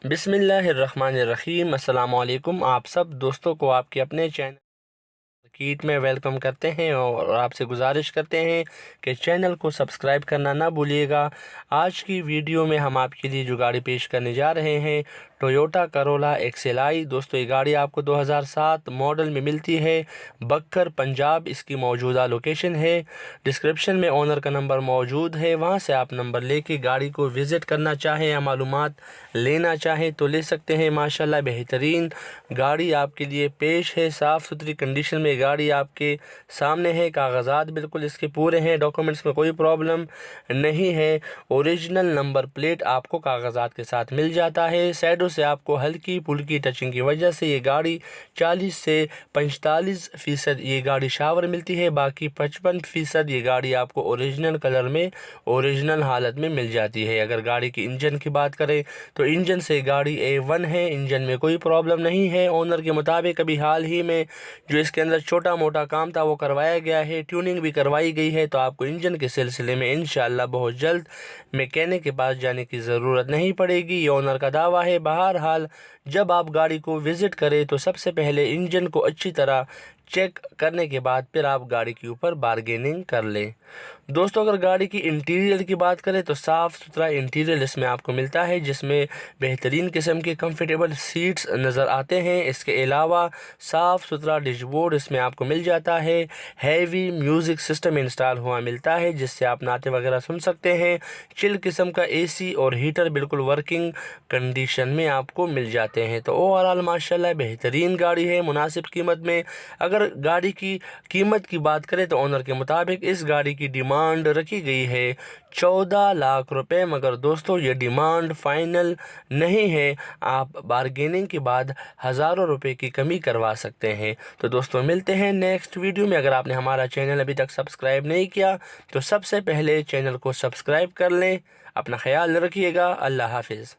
बिस्मिल्लाहिर्रहमानिर्रहीम। अस्सलाम वालेकुम। आप सब दोस्तों को आपके अपने चैनल कीट में वेलकम करते हैं और आपसे गुजारिश करते हैं कि चैनल को सब्सक्राइब करना ना भूलिएगा। आज की वीडियो में हम आपके लिए जो गाड़ी पेश करने जा रहे हैं टोयोटा करोला XLI। दोस्तों ये गाड़ी आपको 2007 मॉडल में मिलती है। बक्कर पंजाब इसकी मौजूदा लोकेशन है। डिस्क्रिप्शन में ओनर का नंबर मौजूद है, वहां से आप नंबर लेके गाड़ी को विज़िट करना चाहें या मालूमात लेना चाहें तो ले सकते हैं। माशाल्लाह बेहतरीन गाड़ी आपके लिए पेश है। साफ़ सुथरी कंडीशन में गाड़ी आपके सामने है। कागजात बिल्कुल इसके पूरे हैं, डॉक्यूमेंट्स में कोई प्रॉब्लम नहीं है। ओरिजिनल नंबर प्लेट आपको कागजात के साथ मिल जाता है। साइडों से आपको हल्की फुल्की टचिंग की वजह से ये गाड़ी 40 से 45% ये गाड़ी शावर मिलती है। बाकी 55% ये गाड़ी आपको ओरिजिनल कलर में ओरिजिनल हालत में मिल जाती है। अगर गाड़ी की इंजन की बात करें तो इंजन से गाड़ी A1 है, इंजन में कोई प्रॉब्लम नहीं है। ओनर के मुताबिक अभी हाल ही में जो इसके अंदर छोटा मोटा काम था वो करवाया गया है, ट्यूनिंग भी करवाई गई है। तो आपको इंजन के सिलसिले में इंशाअल्लाह बहुत जल्द मैकेनिक के पास जाने की ज़रूरत नहीं पड़ेगी, ये ओनर का दावा है। बहरहाल जब आप गाड़ी को विज़िट करें तो सबसे पहले इंजन को अच्छी तरह चेक करने के बाद फिर आप गाड़ी के ऊपर बारगेनिंग कर लें। दोस्तों अगर गाड़ी की इंटीरियर की बात करें तो साफ़ सुथरा इंटीरियर इसमें आपको मिलता है, जिसमें बेहतरीन किस्म के कंफर्टेबल सीट्स नज़र आते हैं। इसके अलावा साफ़ सुथरा डैशबोर्ड इसमें आपको मिल जाता है। हैवी म्यूज़िक सिस्टम इंस्टॉल हुआ मिलता है, जिससे आप नाते वगैरह सुन सकते हैं। चिल किस्म का AC और हीटर बिल्कुल वर्किंग कंडीशन में आपको मिल जाते हैं। तो ओवरऑल माशाल्लाह बेहतरीन गाड़ी है मुनासिब कीमत में। अगर गाड़ी की कीमत की बात करें तो ओनर के मुताबिक इस गाड़ी की डिमांड रखी गई है 14 लाख रुपए, मगर दोस्तों ये डिमांड फाइनल नहीं है। आप बारगेनिंग के बाद हज़ारों रुपए की कमी करवा सकते हैं। तो दोस्तों मिलते हैं नेक्स्ट वीडियो में। अगर आपने हमारा चैनल अभी तक सब्सक्राइब नहीं किया तो सबसे पहले चैनल को सब्सक्राइब कर लें। अपना ख्याल रखिएगा। अल्लाह हाफिज़।